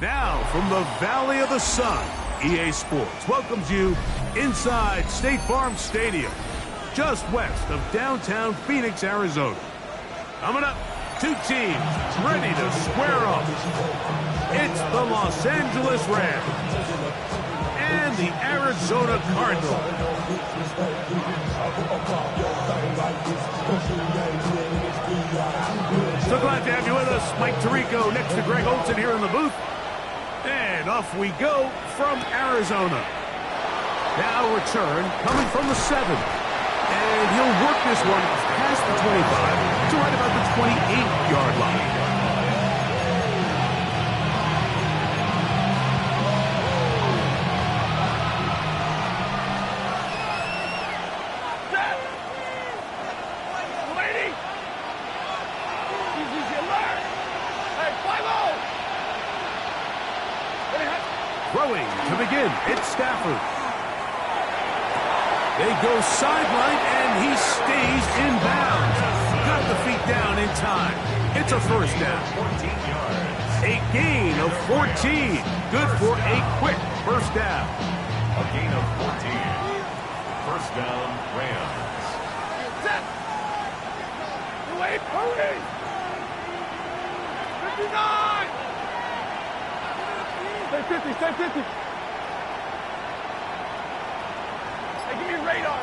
Now, from the Valley of the Sun, EA Sports welcomes you inside State Farm Stadium, just west of downtown Phoenix, Arizona. Coming up, two teams ready to square off. It's the Los Angeles Rams and the Arizona Cardinals. So glad to have you with us. Mike Tirico next to Greg Olson here in the booth. And off we go from Arizona. Now return coming from the 7. And he'll work this one past the 25 to right about the 28-yard line. Throwing to begin, it's Stafford. They go sideline, and he stays in bounds. Got the feet down in time. It's a first down. 14 yards. A gain of 14. Good for a quick first down. A gain of 14. First down, Rams. Set. Wait, hurry. 59. Stay 50, stay 50. Hey, give me radar.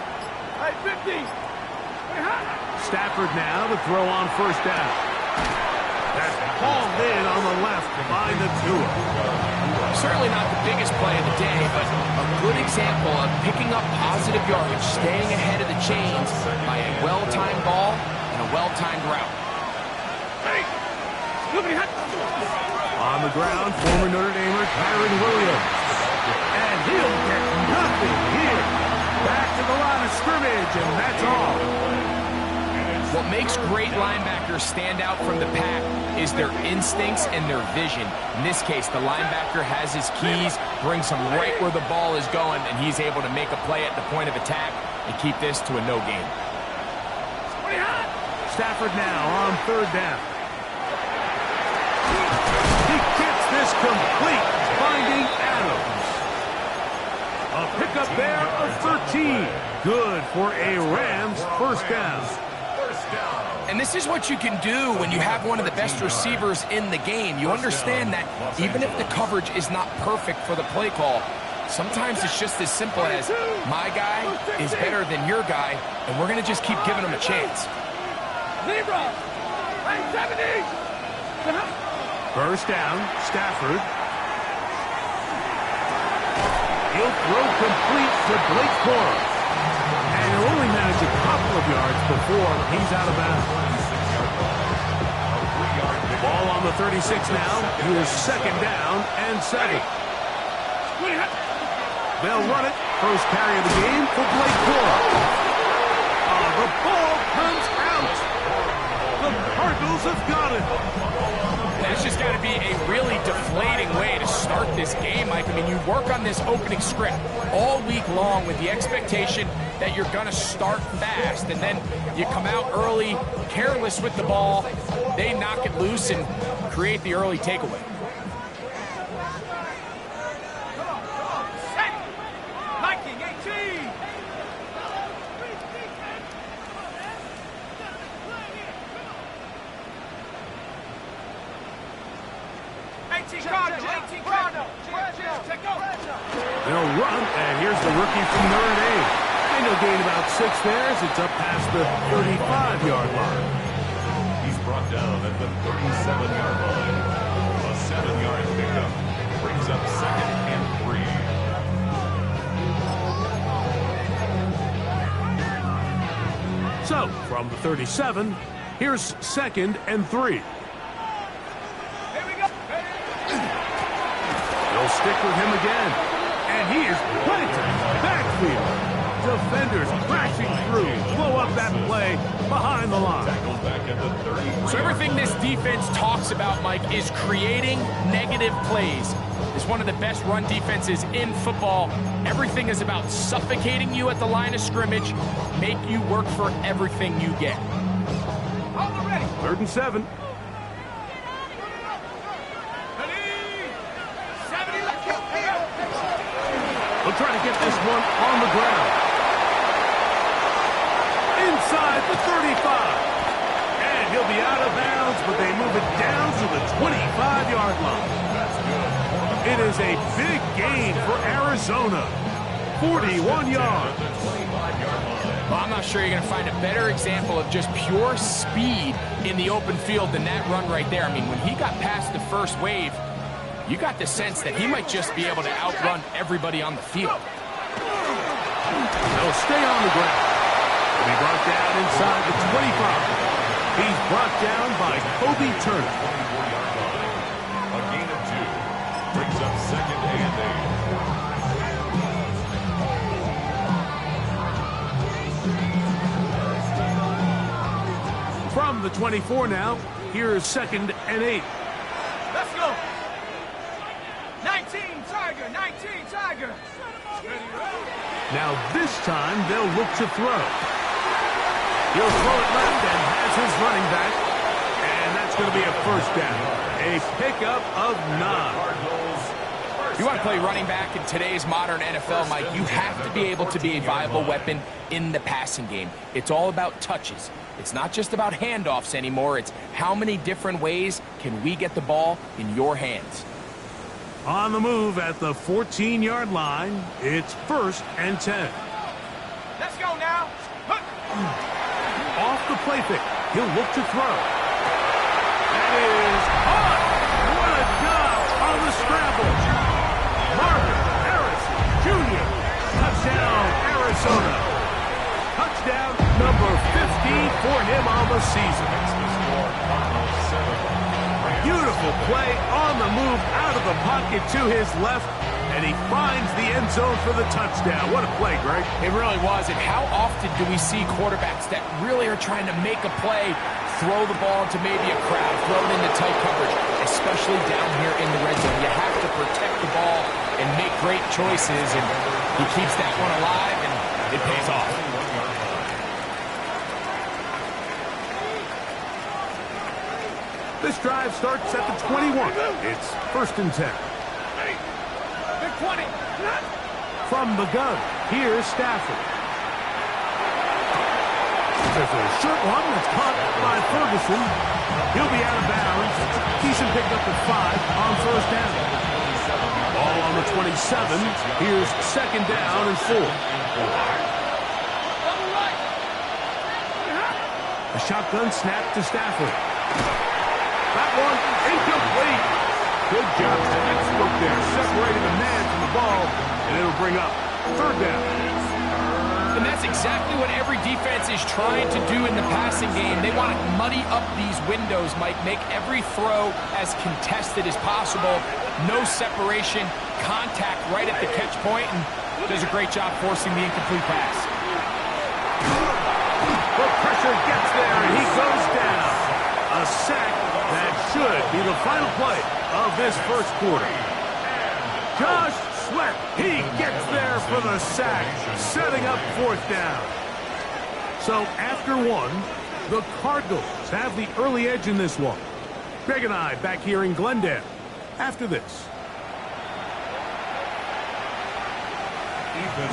Hey, 50. Stafford now to throw on first down. That's hauled in on the left by Nacua. Certainly not the biggest play of the day, but a good example of picking up positive yardage, staying ahead of the chains by a well-timed ball and a well-timed route. Hey, on the ground, former Notre Damer Kyren Williams. And he'll get nothing here. Back to the line of scrimmage, and that's all. What makes great linebackers stand out from the pack is their instincts and their vision. In this case, the linebacker has his keys, brings him right where the ball is going, and he's able to make a play at the point of attack and keep this to a no gain. Stafford now on third down. He gets this complete, finding Adams. A pickup there of 13. Good for a Rams first down. And this is what you can do when you have one of the best receivers in the game. You understand that even if the coverage is not perfect for the play call, sometimes it's just as simple as my guy is better than your guy, and we're going to just keep giving him a chance. Zebra. Hey, 70. First down, Stafford. He'll throw complete to Blake Corum. And he'll only manage a couple of yards before he's out of bounds. Ball on the 36 now. Here's second down and 7. They'll run it. First carry of the game for Blake Corum. The ball comes out. The Cardinals have got it. That's just got to be a really deflating way to start this game, Mike. I mean, you work on this opening script all week long with the expectation that you're going to start fast, and then you come out early, careless with the ball. They knock it loose and create the early takeaway. They'll run, and here's the rookie from Notre Dame. And he'll gain about 6 there as it's up past the 35-yard line. He's brought down at the 37-yard line. A 7-yard pickup brings up second and 3. So, from the 37, here's second and 3. They'll stick with him again. And he is planted backfield. Defenders crashing through. Blow up that play behind the line. So everything this defense talks about, Mike, is creating negative plays. It's one of the best run defenses in football. Everything is about suffocating you at the line of scrimmage, make you work for everything you get. Third and 7. this one on the ground. Inside the 35. And he'll be out of bounds, but they move it down to the 25-yard line. It is a big gain for Arizona. 41 yards. Well, I'm not sure you're going to find a better example of just pure speed in the open field than that run right there. I mean, when he got past the first wave, you got the sense that he might just be able to outrun everybody on the field. They'll stay on the ground. He'll be brought down inside the 25. He's brought down by Kobe Turner. A gain of 2 brings up second and 8. From the 24 now, here's second and 8. Let's go. 19 Tiger, 19 Tiger. Now this time they'll look to throw. He'll throw it left and has his running back. And that's going to be a first down. A pickup of 9. You want to play running back in today's modern NFL, Mike, you have to be able to be a viable weapon in the passing game. It's all about touches. It's not just about handoffs anymore. It's how many different ways can we get the ball in your hands. On the move at the 14-yard line, it's first and 10. Let's go now. Off the play fake, he'll look to throw. That is caught. What a job on the scramble. Marvin Harrison Jr. Touchdown, Arizona. Touchdown number 15 for him on the season. Beautiful play on the move out of the pocket to his left, and he finds the end zone for the touchdown. What a play, Greg. It really was. And how often do we see quarterbacks that really are trying to make a play, throw the ball into maybe a crowd, throw it into tight coverage, especially down here in the red zone. You have to protect the ball and make great choices, and he keeps that one alive, and it pays off. This drive starts at the 21. It's first and 10. Big 20. From the gun, here's Stafford. There's a short one that's caught by Ferguson. He'll be out of bounds. Keeson picked up at 5 on first down. Ball on the 27. Here's second down and 4. A shotgun snap to Stafford. That one incomplete. Good job, textbook there, separating the man from the ball, and it'll bring up third down. And that's exactly what every defense is trying to do in the passing game. They want to muddy up these windows, Mike, make every throw as contested as possible. No separation, contact right at the catch point, and does a great job forcing the incomplete pass. The pressure gets there, and he goes down. A sack that should be the final play of this first quarter. Josh Sweat, he gets there for the sack, setting up fourth down. So after one, the Cardinals have the early edge in this one. Greg and I back here in Glendale after this.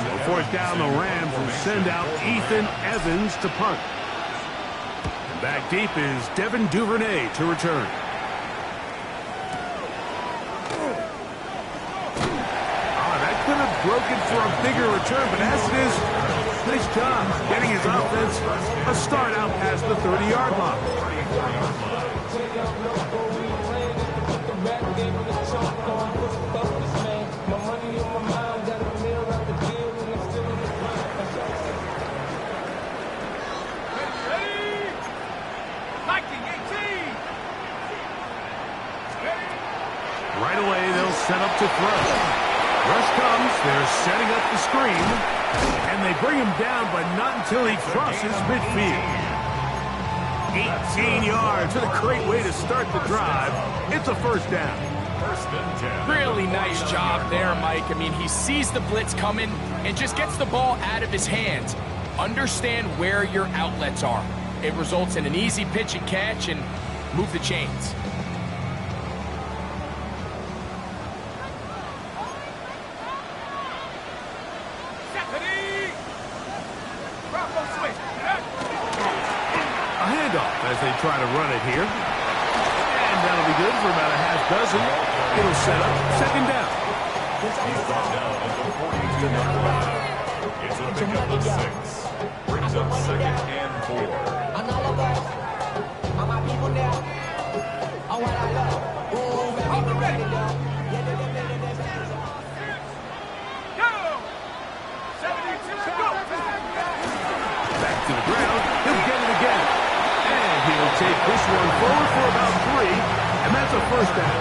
So fourth down, the Rams will send out Ethan Evans to punt. Back deep is Devin Duvernay to return. That could have broken for a bigger return, but as it is, nice job getting his offense a start out past the 30-yard line. Right away, they'll set up to throw. Rush comes, they're setting up the screen, and they bring him down, but not until he crosses midfield. 18 yards, what a great way to start the drive. It's a first down. Really nice job there, Mike. I mean, he sees the blitz coming and just gets the ball out of his hands. Understand where your outlets are. It results in an easy pitch and catch and move the chains. A handoff as they try to run it here. And that'll be good for about a half dozen. It'll set up second down. He's brought down at the 42-yard line. It's a pickup of 6. Brings up second and 4. Back to the ground. He'll get it again. And he'll take this one forward for about 3. And that's a first down.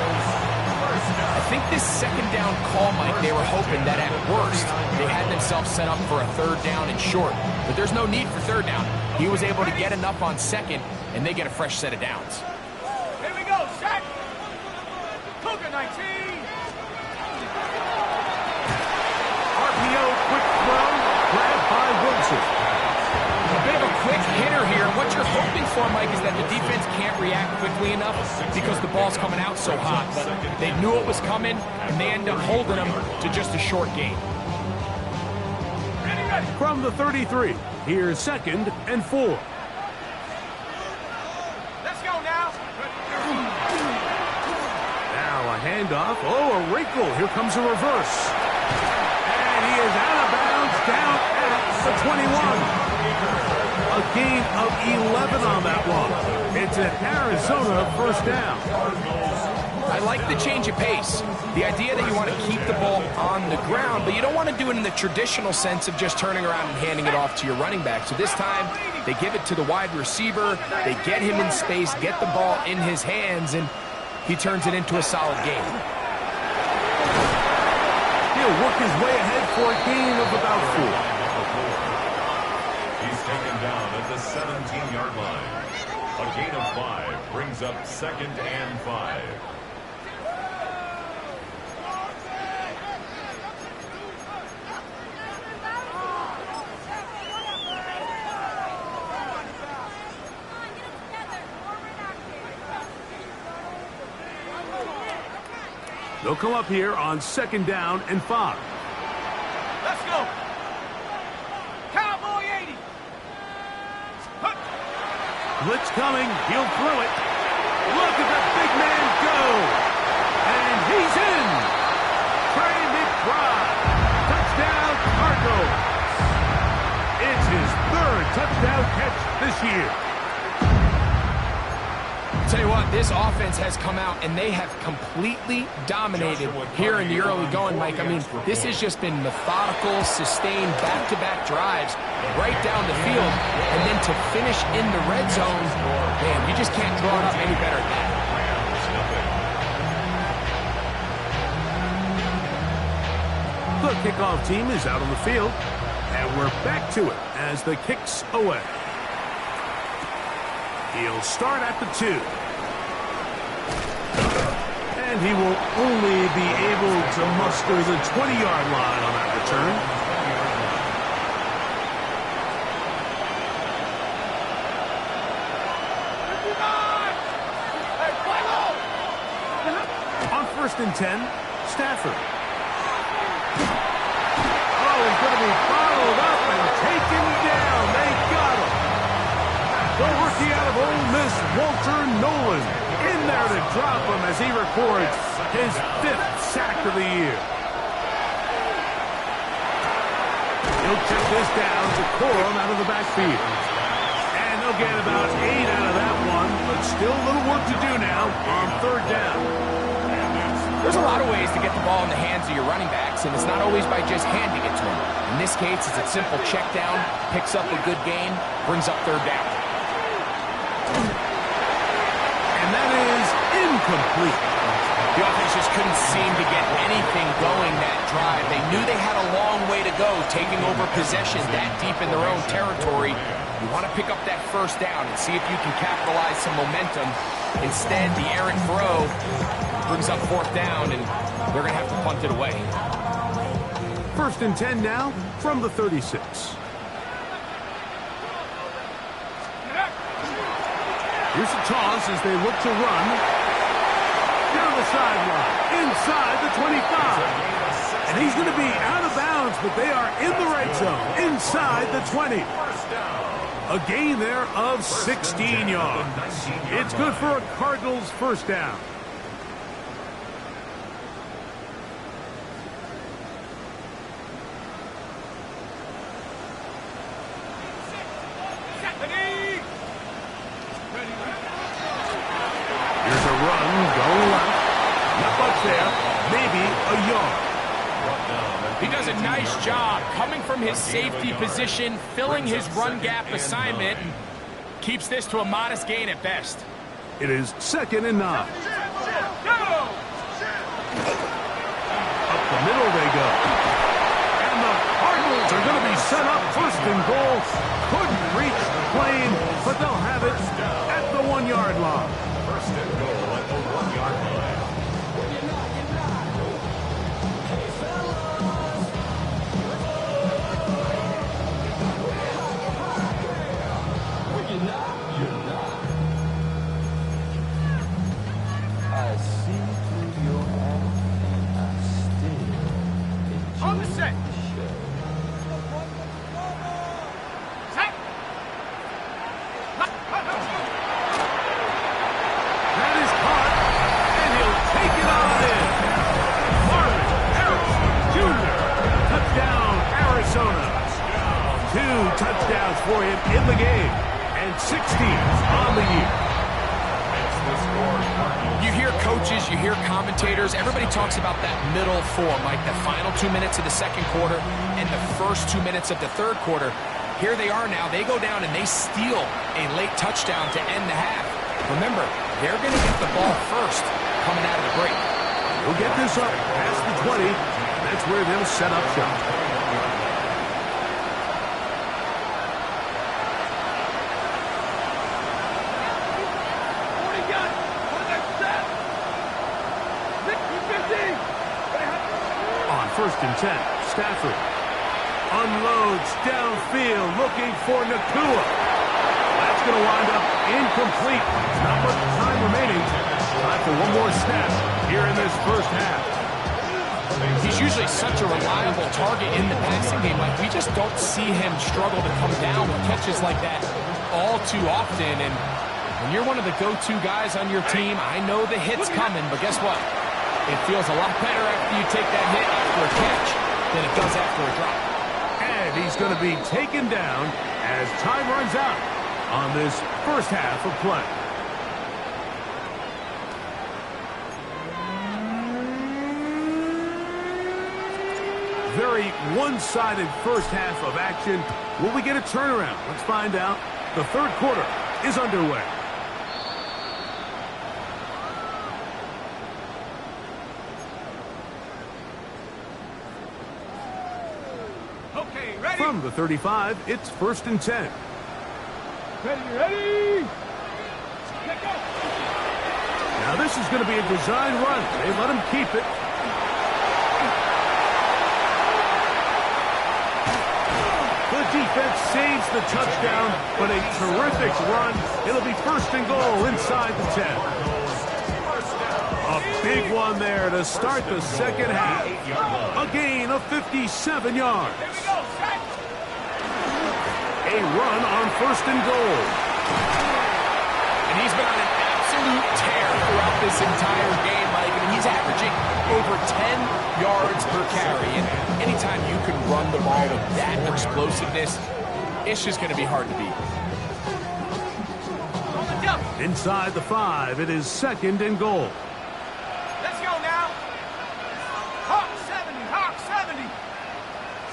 I think this second down call, Mike, they were hoping that at worst they had themselves set up for a third down and short. But there's no need for third down. He was able to get enough on second, and they get a fresh set of downs. Here we go, set. Cougar 19. RPO, quick throw, grabbed by Wilson. A bit of a quick hitter here. What you're hoping for, Mike, is that the defense can't react quickly enough because the ball's coming out so hot. But they knew it was coming, and they end up holding them to just a short gain. From the 33, here's second and 4. Let's go now. Now a handoff. Oh, a wrinkle. Here comes a reverse. And he is out of bounds down at the 21. A gain of 11 on that one. It's an Arizona first down. I like the change of pace. The idea that you want to keep the ball on the ground, but you don't want to do it in the traditional sense of just turning around and handing it off to your running back. So this time, they give it to the wide receiver. They get him in space, get the ball in his hands, and he turns it into a solid gain. He'll work his way ahead for a gain of about 4. He's taken down at the 17-yard line. A gain of 5 brings up second and 5. They'll come up here on second down and 5. Let's go. Cowboy 80. Blitz coming. He'll throw it. Look at the big man go. And he's in. Trey McBride. Touchdown, Cardinals. It's his 3rd touchdown catch this year. Tell you what, this offense has come out and they have completely dominated here in the early going, Mike. I mean, this has just been methodical, sustained, back-to-back drives right down the field. And then to finish in the red zone, man, you just can't draw it up any better than that. The kickoff team is out on the field, and we're back to it as the kick's away. He'll start at the 2. And he will only be able to muster the 20-yard line on that return. On 1st and 10, Stafford. Oh, he's going to be followed up and taken down. They got him. The rookie out of Ole Miss, Walter Nolan, in there to drop him as he records his 5th sack of the year. He'll check this down to Corum out of the backfield. And they'll get about 8 out of that one, but still a little work to do now on 3rd down. There's a lot of ways to get the ball in the hands of your running backs, and it's not always by just handing it to them. In this case, it's a simple check down, picks up a good gain, brings up 3rd down. And that is incomplete. The offense just couldn't seem to get anything going that drive. They knew they had a long way to go, taking over possession that deep in their own territory. You want to pick up that 1st down and see if you can capitalize some momentum. Instead, the errant throw brings up 4th down, and they're going to have to punt it away. 1st and 10 now from the 36. Here's a toss as they look to run. Down the sideline, inside the 25. And he's going to be out of bounds, but they are in the red zone, inside the 20. A gain there of 16 yards. It's good for a Cardinals first down. Here's a run, going left. Not much there, maybe a yard. He does a nice job coming from his safety position, filling his run gap assignment, and keeps this to a modest gain at best. It is 2nd and 9. Up the middle they go. And the Cardinals are going to be set up first and goal. Couldn't reach the plane, but they'll have it at the 1-yard line. First and goal at the 1-yard line. On the set. Set. That is caught, and he'll take it on in. Marvin Harrison Jr. Touchdown, Arizona. 2 touchdowns for him in the game, and 16 on the year. You hear coaches, you hear commentators, everybody talks about that middle form, like the final 2 minutes of the second quarter and the first 2 minutes of the third quarter. Here they are now. They go down and they steal a late touchdown to end the half. Remember, they're going to get the ball first coming out of the break. He'll get this up past the 20. That's where they'll set up shop. First and 10, Stafford unloads downfield, looking for Nacua. That's going to wind up incomplete. Not much time remaining. Time for one more snap here in this first half. He's usually such a reliable target in the passing game. Like, we just don't see him struggle to come down with catches like that all too often. And when you're one of the go-to guys on your team, I know the hit's coming, but guess what? It feels a lot better after you take that hit after a catch than it does after a drop. And he's going to be taken down as time runs out on this first half of play. Very one-sided first half of action. Will we get a turnaround? Let's find out. The third quarter is underway. From the 35, it's 1st and 10. Ready. Let go. Now this is going to be a design run. They let him keep it. The defense saves the touchdown, but a terrific run. It'll be 1st and goal inside the 10. A big one there to start the second half. A gain of 57 yards. A run on 1st and goal. And he's been on an absolute tear throughout this entire game, Mike. I mean, he's averaging over 10 yards per carry. And anytime you can run the ball with that explosiveness, it's just going to be hard to beat. Inside the 5, it is 2nd and goal. Let's go now. Hawk 70.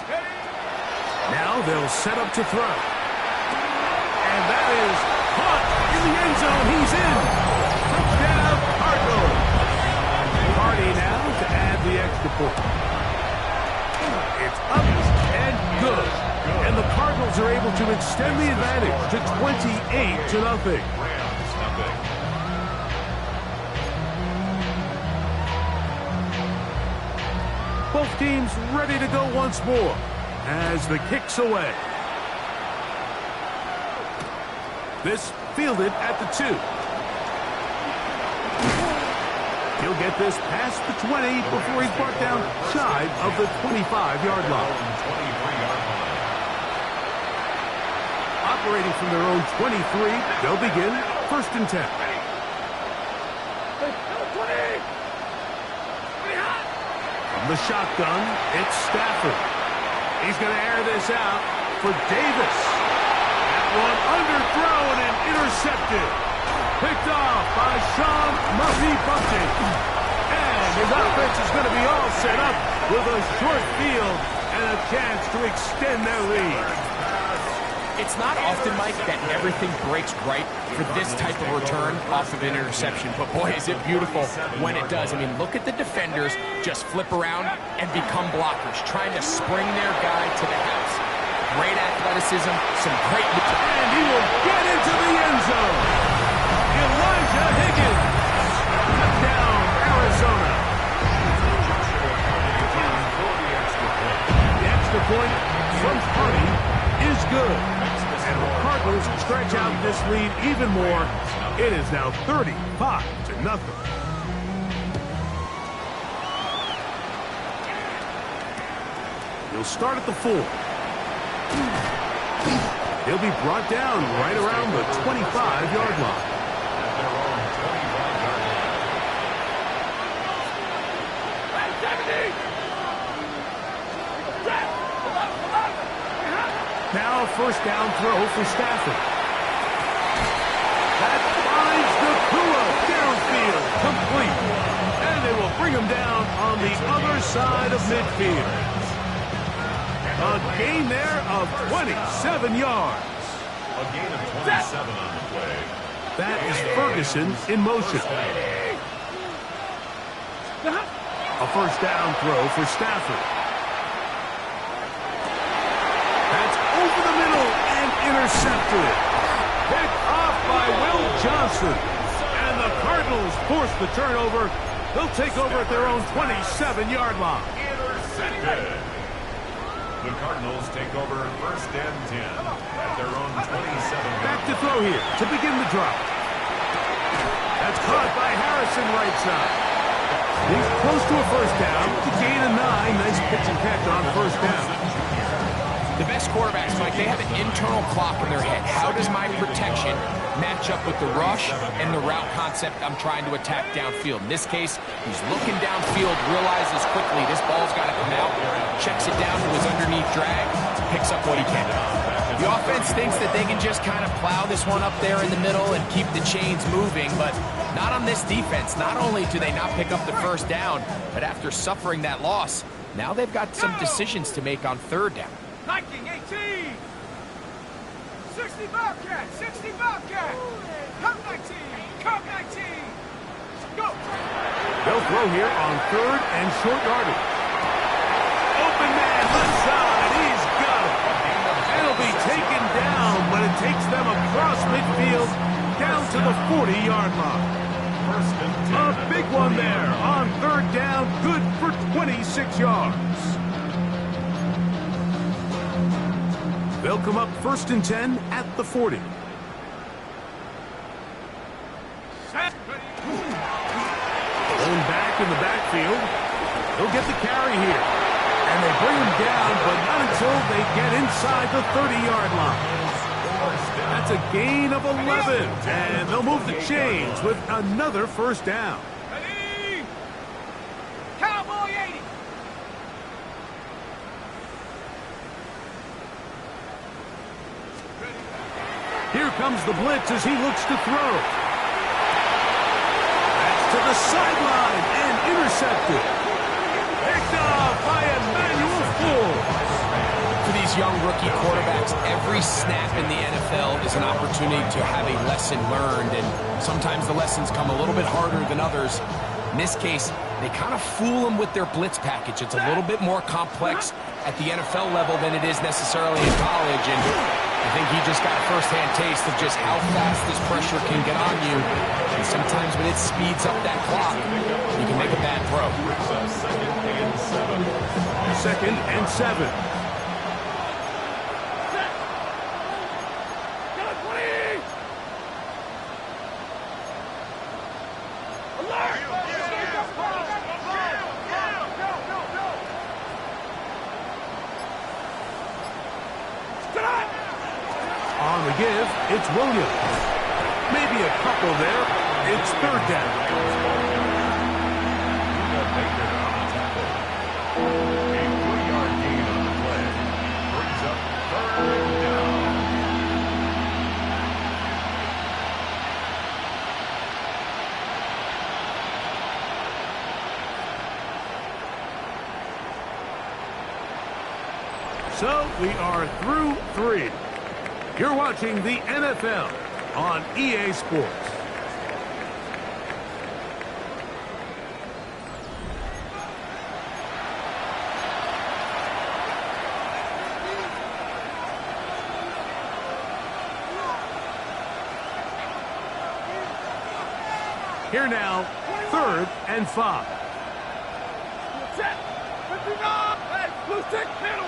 Steady. Now they'll set up to throw. And that is caught in the end zone. He's in. Touchdown, Cardinals. Party now to add the extra point. It's up and good. And the Cardinals are able to extend the advantage to 28-0. Both teams ready to go once more as the kick's away. This fielded at the 2. He'll get this past the 20 before he's brought down shy of the 25-yard line. Operating from their own 23, they'll begin 1st and 10. From the shotgun, it's Stafford. He's going to air this out for Davis. That one underthrown and intercepted. Picked off by Sean Murphy-Bunting. And his offense is going to be all set up with a short field and a chance to extend their lead. It's not often, Mike, that everything breaks right for this type of return off of an interception. But boy, is it beautiful when it does. I mean, look at the defenders just flip around and become blockers, trying to spring their guy to the house. Great athleticism, some great... And he will get into the end zone. Elijah Higgins. Touchdown, Arizona. The extra point from Hardy is good. And the Cardinals stretch out this lead even more. It is now 35-0. He'll start at the 4. He'll be brought down right around the 25-yard line. Now a 1st down throw for Stafford. That finds Nakua downfield, complete. And they will bring him down on the other side of midfield. A gain there of 27 yards. A gain of 27 on the play. That is Ferguson in motion. A 1st down throw for Stafford. That's over the middle and intercepted. Picked off by Will Johnson. And the Cardinals force the turnover. They'll take over at their own 27-yard line. Intercepted. The Cardinals take over 1st and 10 at their own 27. Back to throw here to begin the drive. That's caught by Harrison right side. He's close to a 1st down. To gain a 9. Nice pitch and catch on 1st down. The best quarterbacks, Mike, they have an internal clock in their head. How does my protection match up with the rush and the route concept I'm trying to attack downfield? In this case, he's looking downfield, realizes quickly this ball's got to come out, checks it down to his underneath drag, picks up what he can. The offense thinks that they can just kind of plow this one up there in the middle and keep the chains moving, but not on this defense. Not only do they not pick up the 1st down, but after suffering that loss, now they've got some decisions to make on 3rd down. Hiking 18. 60 Bobcat. 60 Bobcat. Come 19. Come 19. Go. They'll throw here on 3rd and short yardage. Open man left side. He's got it. And it'll be taken down, but it takes them across midfield down to the 40-yard line. A big one there on 3rd down. Good for 26 yards. They'll come up 1st and 10 at the 40. Going back in the backfield. He'll get the carry here. And they bring him down, but not until they get inside the 30-yard line. That's a gain of 11. And they'll move the chains with another 1st down. Ready. Cowboy 80. Here comes the blitz as he looks to throw. That's to the sideline and intercepted. Picked off by Emmanuel Forbes. For these young rookie quarterbacks, every snap in the NFL is an opportunity to have a lesson learned, and sometimes the lessons come a little bit harder than others. In this case, they kind of fool them with their blitz package. It's a little bit more complex at the NFL level than it is necessarily in college, and I think he just got a first-hand taste of just how fast this pressure can get on you. And sometimes when it speeds up that clock, you can make a bad throw. 2nd and 7. 5, it's Williams. Maybe a couple there. It's third down. A 3-yard gain on the play. Brings up third down. So we are through 3. You're watching the NFL on EA Sports. Here now, 3rd and 5. Set. 59. Hey, blue stick. Middle.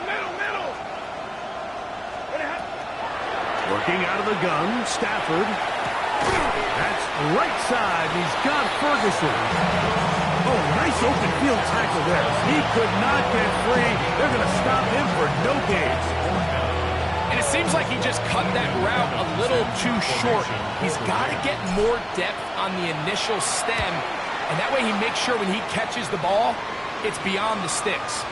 Working out of the gun, Stafford. That's right side. He's got Ferguson. Oh, nice open field tackle there. He could not get free. They're going to stop him for no gains. And it seems like he just cut that route a little too short. He's got to get more depth on the initial stem, and that way he makes sure when he catches the ball, it's beyond the sticks.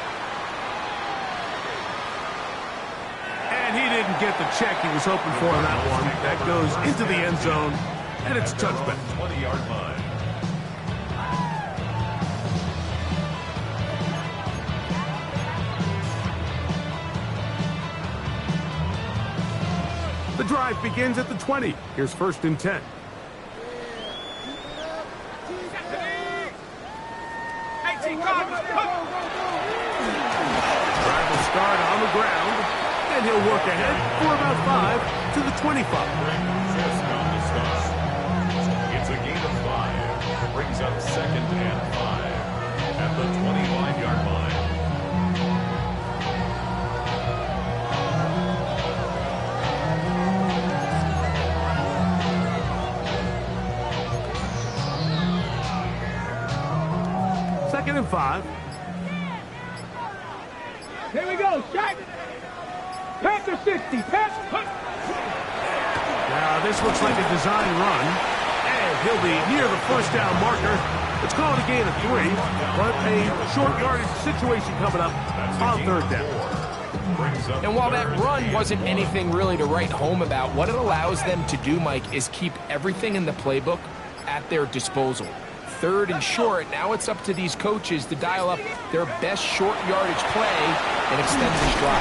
And he didn't get the check he was hoping for on that one. That goes into the end zone, and it's touchback. 20-yard line. The drive begins at the 20. Here's 1st and 10. Drive will start on the ground, and he'll work ahead for about 5 to the 25. Just on the start. It's a gain of 5. Brings up 2nd and 5 at the 25-yard line. Second and 5. Here we go. Jack. Panther 60. Now this looks like a design run, and he'll be near the 1st down marker. Let's call it a gain of 3, but a short yardage situation coming up on 3rd down. And while that run wasn't anything really to write home about, what it allows them to do, Mike, is keep everything in the playbook at their disposal. 3rd and short, now it's up to these coaches to dial up their best short yardage play and extend this drive.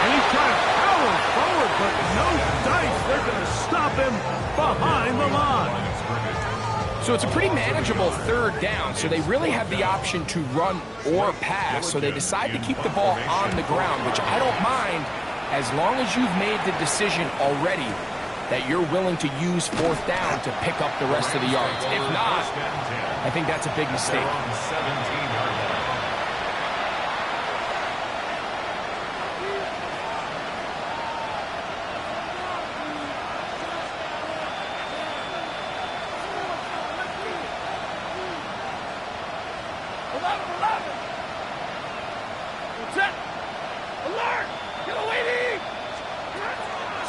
And he's trying to power forward, but no dice. They're going to stop him behind the line. So it's a pretty manageable 3rd down, so they really have the option to run or pass, so they decide to keep the ball on the ground, which I don't mind as long as you've made the decision already that you're willing to use 4th down to pick up the rest of the yards. If not, I think that's a big mistake. 17-yard line.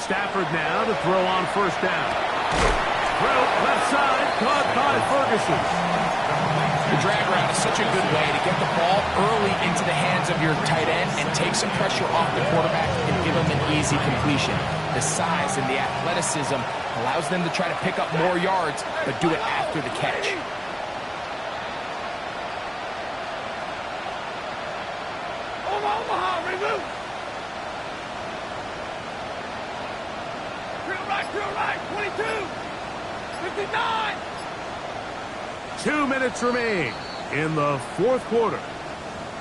Stafford now to throw on 1st down. Throw left side, caught by Ferguson. The drag route is such a good way to get the ball early into the hands of your tight end and take some pressure off the quarterback and give him an easy completion. The size and the athleticism allows them to try to pick up more yards, but do it after the catch. Omaha, remove. Drill right, 22, 59. 2 minutes remain in the 4th quarter.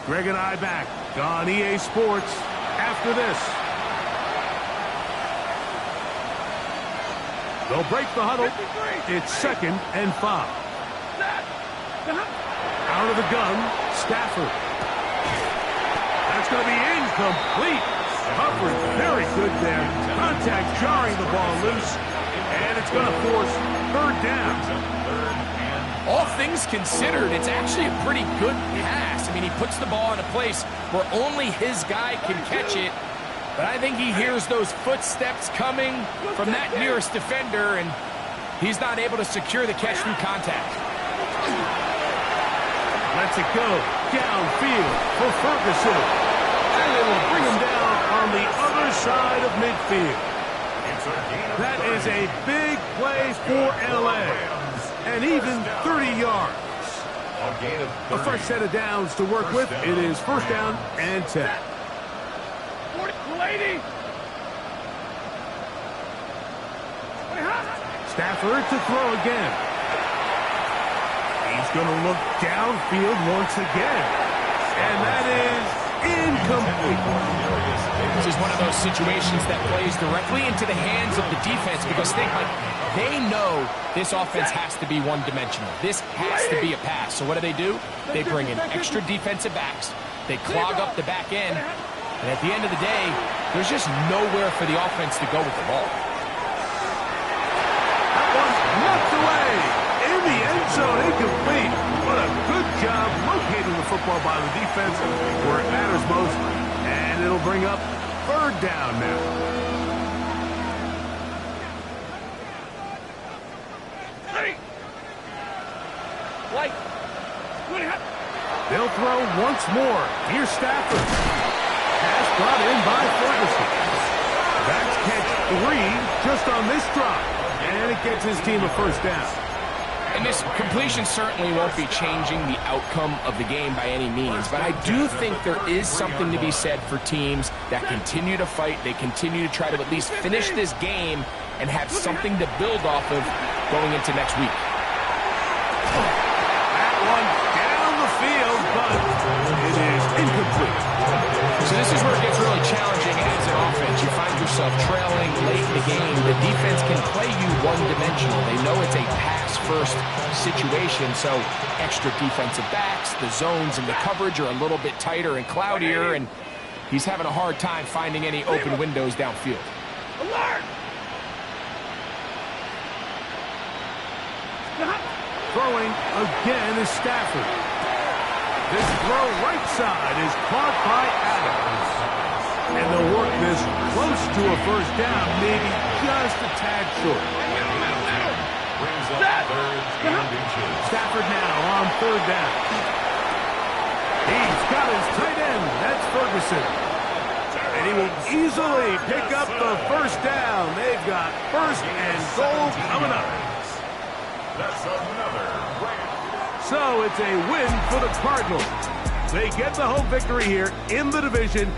Greg and I back on EA Sports after this. They'll break the huddle. It's 2nd and 5. Out of the gun, Stafford. That's going to be incomplete. Coverage very good there. Contact jarring the ball loose. And it's going to force 3rd down. All things considered, it's actually a pretty good pass. I mean, he puts the ball in a place where only his guy can catch it. But I think he hears those footsteps coming from that nearest defender, and he's not able to secure the catch through contact. Lets it go downfield for Ferguson. And it'll bring him down on the other side of midfield. That is a big play for L.A. And even 30 yards. A fresh set of downs to work with. It is first down and 10. Stafford to throw again. He's going to look downfield once again. And that is incomplete. This is one of those situations that plays directly into the hands of the defense because they know this offense has to be one-dimensional. This has to be a pass. So what do? They bring in extra defensive backs. They clog up the back end. And at the end of the day, there's just nowhere for the offense to go with the ball. That one's knocked away in the end zone, incomplete. What a good job locating the football by the defense where it matters most. And it'll bring up third down now. They'll throw once more. Here's Stafford. Pass brought in by Ferguson. That's catch 3 just on this drive. And it gets his team a first down. And this completion certainly won't be changing the outcome of the game by any means, but I do think there is something to be said for teams that continue to fight. They continue to try to at least finish this game and have something to build off of going into next week. That one down the field, but it is incomplete. So this is where it gets really challenging as an offense. You find yourself trailing late in the game. The defense can play you one-dimensional. They know it's a pass-first situation, so extra defensive backs, the zones and the coverage are a little bit tighter and cloudier, and he's having a hard time finding any open windows downfield. Alert! Throwing again is Stafford. This throw right side is caught by Adams. And they'll work this close to a first down, maybe just a tad short. Stafford now on third down. He's got his tight end. That's Ferguson. And he will easily pick up the first down. They've got first and goal coming up. That's another Ram. So it's a win for the Cardinals. They get the home victory here in the division.